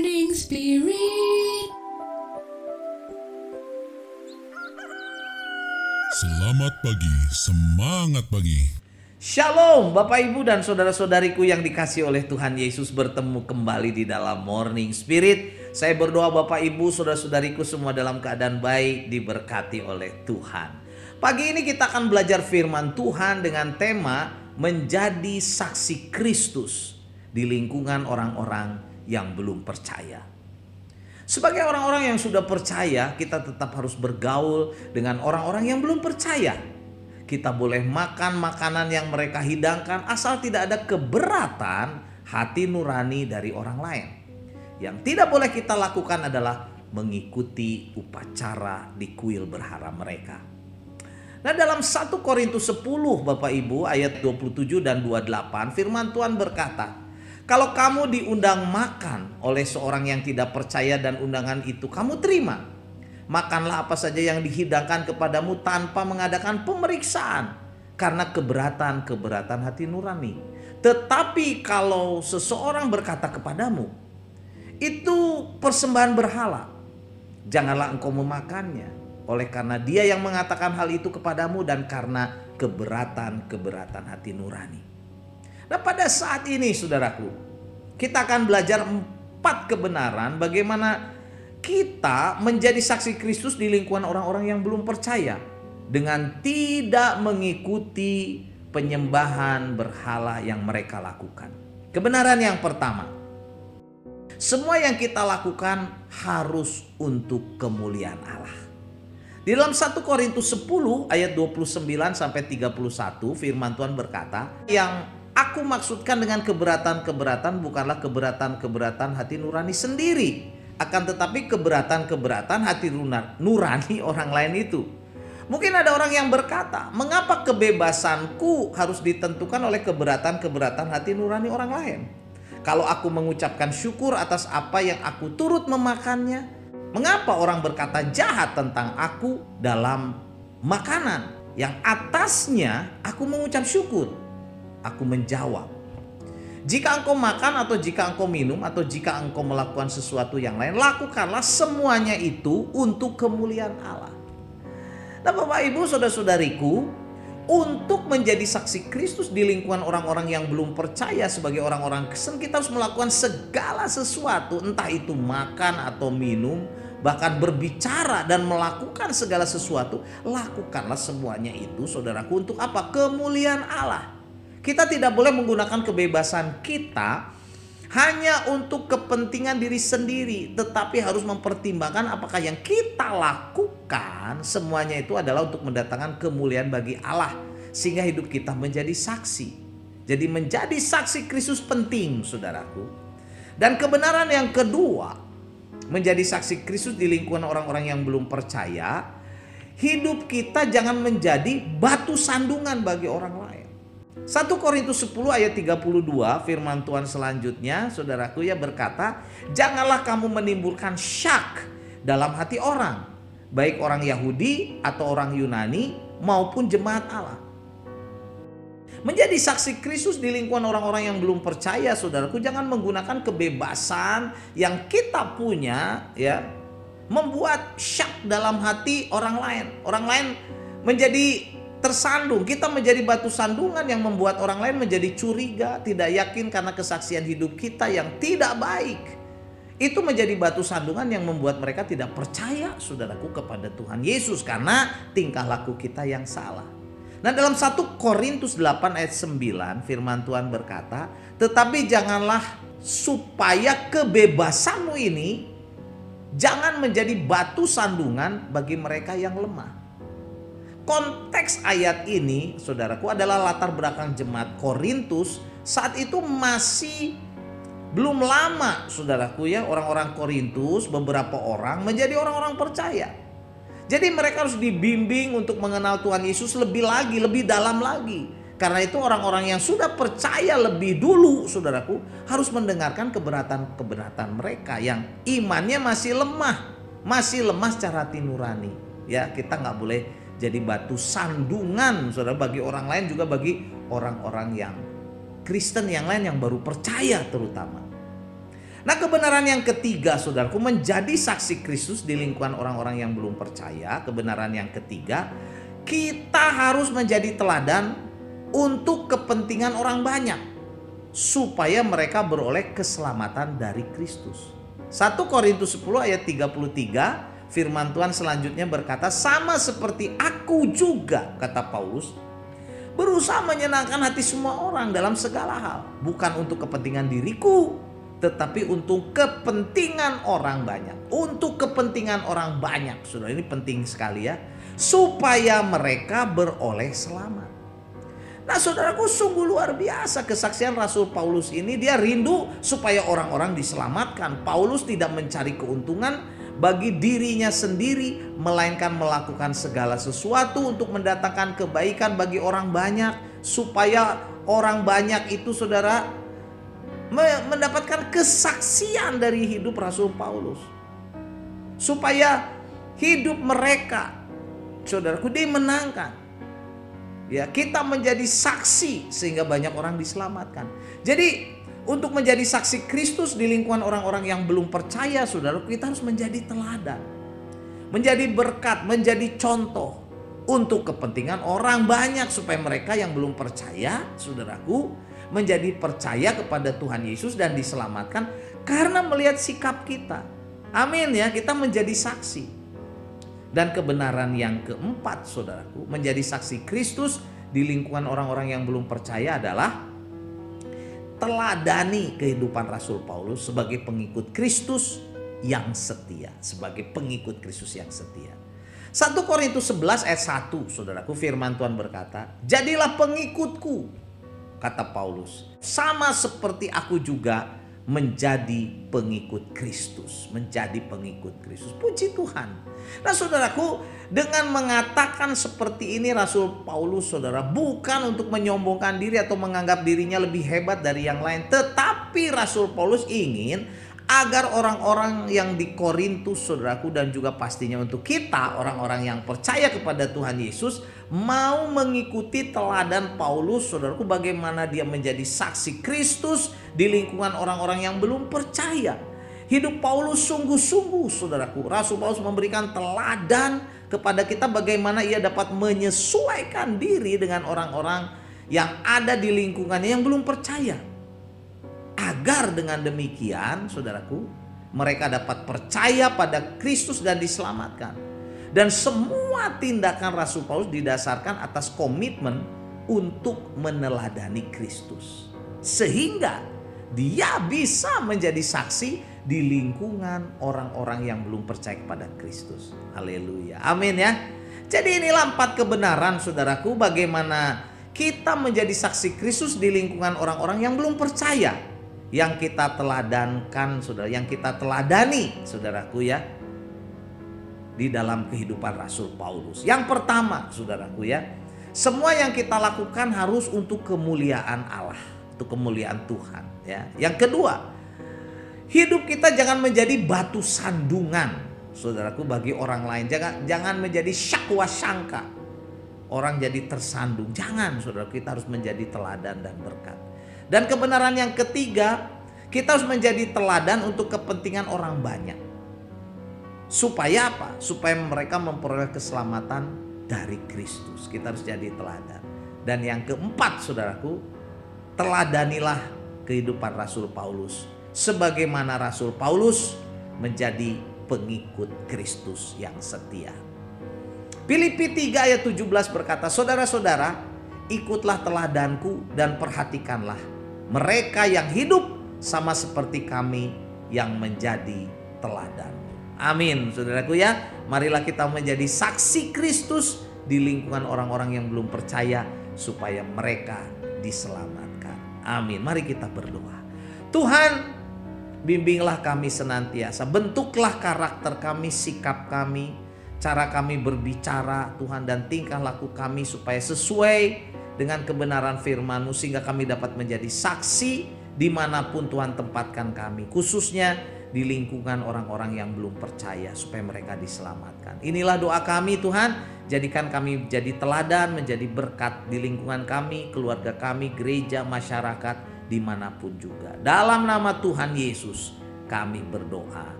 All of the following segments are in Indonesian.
Morning Spirit. Selamat pagi, semangat pagi. Shalom Bapak Ibu dan saudara-saudariku yang dikasihi oleh Tuhan Yesus, bertemu kembali di dalam Morning Spirit. Saya berdoa Bapak Ibu, saudara-saudariku semua dalam keadaan baik, diberkati oleh Tuhan. Pagi ini kita akan belajar firman Tuhan dengan tema menjadi saksi Kristus di lingkungan orang-orang yang belum percaya. Sebagai orang-orang yang sudah percaya, kita tetap harus bergaul dengan orang-orang yang belum percaya. Kita boleh makan makanan yang mereka hidangkan asal tidak ada keberatan hati nurani dari orang lain. Yang tidak boleh kita lakukan adalah mengikuti upacara di kuil berhala mereka. Nah, dalam 1 Korintus 10 Bapak Ibu ayat 27 dan 28 firman Tuhan berkata, kalau kamu diundang makan oleh seorang yang tidak percaya dan undangan itu kamu terima, makanlah apa saja yang dihidangkan kepadamu tanpa mengadakan pemeriksaan karena keberatan hati nurani. Tetapi kalau seseorang berkata kepadamu, itu persembahan berhala, janganlah engkau memakannya, oleh karena dia yang mengatakan hal itu kepadamu dan karena keberatan hati nurani. Nah, pada saat ini saudaraku, kita akan belajar 4 kebenaran bagaimana kita menjadi saksi Kristus di lingkungan orang-orang yang belum percaya dengan tidak mengikuti penyembahan berhala yang mereka lakukan. Kebenaran yang pertama, semua yang kita lakukan harus untuk kemuliaan Allah. Di dalam 1 Korintus 10 ayat 29 sampai 31 firman Tuhan berkata, yang aku maksudkan dengan keberatan bukanlah keberatan hati nurani sendiri, akan tetapi keberatan hati nurani orang lain itu. Mungkin ada orang yang berkata, mengapa kebebasanku harus ditentukan oleh keberatan hati nurani orang lain? Kalau aku mengucapkan syukur atas apa yang aku turut memakannya, mengapa orang berkata jahat tentang aku dalam makanan yang atasnya aku mengucap syukur? Aku menjawab, jika engkau makan atau jika engkau minum atau jika engkau melakukan sesuatu yang lain, lakukanlah semuanya itu untuk kemuliaan Allah. Nah Bapak Ibu saudara-saudariku, untuk menjadi saksi Kristus di lingkungan orang-orang yang belum percaya sebagai orang-orang Kristen, kita harus melakukan segala sesuatu, entah itu makan atau minum, bahkan berbicara dan melakukan segala sesuatu. Lakukanlah semuanya itu saudaraku untuk apa? Kemuliaan Allah. Kita tidak boleh menggunakan kebebasan kita hanya untuk kepentingan diri sendiri, tetapi harus mempertimbangkan apakah yang kita lakukan semuanya itu adalah untuk mendatangkan kemuliaan bagi Allah, sehingga hidup kita menjadi saksi. Jadi menjadi saksi Kristus penting saudaraku. Dan kebenaran yang kedua, menjadi saksi Kristus di lingkungan orang-orang yang belum percaya, hidup kita jangan menjadi batu sandungan bagi orang lain. 1 Korintus 10 ayat 32 firman Tuhan selanjutnya saudaraku ya berkata, janganlah kamu menimbulkan syak dalam hati orang, baik orang Yahudi atau orang Yunani maupun jemaat Allah. Menjadi saksi Kristus di lingkungan orang-orang yang belum percaya saudaraku, jangan menggunakan kebebasan yang kita punya ya membuat syak dalam hati orang lain. Orang lain menjadi tersandung, kita menjadi batu sandungan yang membuat orang lain menjadi curiga, tidak yakin karena kesaksian hidup kita yang tidak baik. Itu menjadi batu sandungan yang membuat mereka tidak percaya saudaraku kepada Tuhan Yesus karena tingkah laku kita yang salah. Nah dalam 1 Korintus 8 ayat 9 firman Tuhan berkata, tetapi janganlah supaya kebebasanmu ini jangan menjadi batu sandungan bagi mereka yang lemah. Konteks ayat ini saudaraku adalah latar belakang jemaat Korintus saat itu masih belum lama saudaraku ya, orang-orang Korintus beberapa orang menjadi orang-orang percaya. Jadi mereka harus dibimbing untuk mengenal Tuhan Yesus lebih lagi, lebih dalam lagi. Karena itu orang-orang yang sudah percaya lebih dulu saudaraku harus mendengarkan keberatan mereka yang imannya masih lemah secara hati nurani. Ya, kita nggak boleh jadi batu sandungan saudara bagi orang lain, juga bagi orang-orang yang Kristen yang lain yang baru percaya terutama. Nah, kebenaran yang ketiga, saudaraku, menjadi saksi Kristus di lingkungan orang-orang yang belum percaya. Kebenaran yang ketiga, kita harus menjadi teladan untuk kepentingan orang banyak, supaya mereka beroleh keselamatan dari Kristus. 1 Korintus 10 ayat 33, firman Tuhan selanjutnya berkata, sama seperti aku juga, kata Paulus, berusaha menyenangkan hati semua orang dalam segala hal, bukan untuk kepentingan diriku, tetapi untuk kepentingan orang banyak. Untuk kepentingan orang banyak, saudara, ini penting sekali ya, supaya mereka beroleh selamat. Nah, saudaraku, sungguh luar biasa kesaksian Rasul Paulus ini. Dia rindu supaya orang-orang diselamatkan. Paulus tidak mencari keuntungan bagi dirinya sendiri, melainkan melakukan segala sesuatu untuk mendatangkan kebaikan bagi orang banyak, supaya orang banyak itu, saudara, mendapatkan kesaksian dari hidup Rasul Paulus, supaya hidup mereka, saudaraku, dimenangkan. Ya, kita menjadi saksi sehingga banyak orang diselamatkan. Jadi untuk menjadi saksi Kristus di lingkungan orang-orang yang belum percaya, saudaraku, kita harus menjadi teladan, menjadi berkat, menjadi contoh untuk kepentingan orang banyak, supaya mereka yang belum percaya, saudaraku, menjadi percaya kepada Tuhan Yesus dan diselamatkan karena melihat sikap kita. Amin ya, kita menjadi saksi. Dan kebenaran yang keempat, saudaraku, menjadi saksi Kristus di lingkungan orang-orang yang belum percaya adalah teladani kehidupan Rasul Paulus sebagai pengikut Kristus yang setia. Sebagai pengikut Kristus yang setia. 1 Korintus 11 ayat 1, saudaraku, firman Tuhan berkata, jadilah pengikutku, kata Paulus, sama seperti aku juga menjadi pengikut Kristus. Menjadi pengikut Kristus. Puji Tuhan. Nah, saudaraku, dengan mengatakan seperti ini Rasul Paulus, saudara, bukan untuk menyombongkan diri atau menganggap dirinya lebih hebat dari yang lain. Tetapi Rasul Paulus ingin agar orang-orang yang di Korintus, saudaraku, dan juga pastinya untuk kita, orang-orang yang percaya kepada Tuhan Yesus, mau mengikuti teladan Paulus, saudaraku, bagaimana dia menjadi saksi Kristus di lingkungan orang-orang yang belum percaya. Hidup Paulus sungguh-sungguh, saudaraku. Rasul Paulus memberikan teladan kepada kita bagaimana ia dapat menyesuaikan diri dengan orang-orang yang ada di lingkungannya yang belum percaya. Agar dengan demikian, saudaraku, mereka dapat percaya pada Kristus dan diselamatkan. Dan semua tindakan Rasul Paulus didasarkan atas komitmen untuk meneladani Kristus. Sehingga dia bisa menjadi saksi di lingkungan orang-orang yang belum percaya kepada Kristus. Haleluya. Amin ya. Jadi inilah 4 kebenaran, saudaraku, bagaimana kita menjadi saksi Kristus di lingkungan orang-orang yang belum percaya. Yang kita teladankan, saudara, yang kita teladani, saudaraku ya, di dalam kehidupan Rasul Paulus. Yang pertama, saudaraku ya, semua yang kita lakukan harus untuk kemuliaan Allah, untuk kemuliaan Tuhan ya. Yang kedua, hidup kita jangan menjadi batu sandungan, saudaraku, bagi orang lain. Jangan menjadi syakwa sangka, orang jadi tersandung. Jangan, saudara, kita harus menjadi teladan dan berkat. Dan kebenaran yang ketiga, kita harus menjadi teladan untuk kepentingan orang banyak. Supaya apa? Supaya mereka memperoleh keselamatan dari Kristus. Kita harus jadi teladan. Dan yang keempat, saudaraku, teladanilah kehidupan Rasul Paulus. Sebagaimana Rasul Paulus menjadi pengikut Kristus yang setia. Filipi 3 ayat 17 berkata, saudara-saudara, ikutlah teladanku dan perhatikanlah mereka yang hidup sama seperti kami yang menjadi teladan. Amin, saudaraku ya. Marilah kita menjadi saksi Kristus di lingkungan orang-orang yang belum percaya supaya mereka diselamatkan. Amin. Mari kita berdoa. Tuhan, bimbinglah kami senantiasa. Bentuklah karakter kami, sikap kami, cara kami berbicara, Tuhan, dan tingkah laku kami supaya sesuai dengan kebenaran firman-Mu, sehingga kami dapat menjadi saksi dimanapun Tuhan tempatkan kami, khususnya di lingkungan orang-orang yang belum percaya, supaya mereka diselamatkan. Inilah doa kami, Tuhan. Jadikan kami menjadi teladan, menjadi berkat di lingkungan kami, keluarga kami, gereja, masyarakat, dimanapun juga. Dalam nama Tuhan Yesus kami berdoa.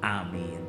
Amin.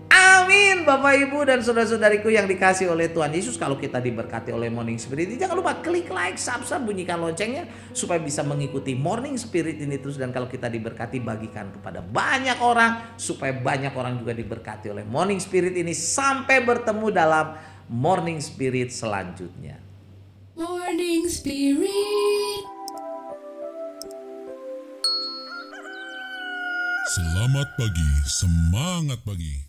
Amin. Bapak Ibu dan saudara-saudariku yang dikasih oleh Tuhan Yesus, kalau kita diberkati oleh Morning Spirit, jangan lupa klik like, subscribe, bunyikan loncengnya supaya bisa mengikuti Morning Spirit ini terus. Dan kalau kita diberkati, bagikan kepada banyak orang supaya banyak orang juga diberkati oleh Morning Spirit ini. Sampai bertemu dalam Morning Spirit selanjutnya. Morning Spirit. Selamat pagi, semangat pagi.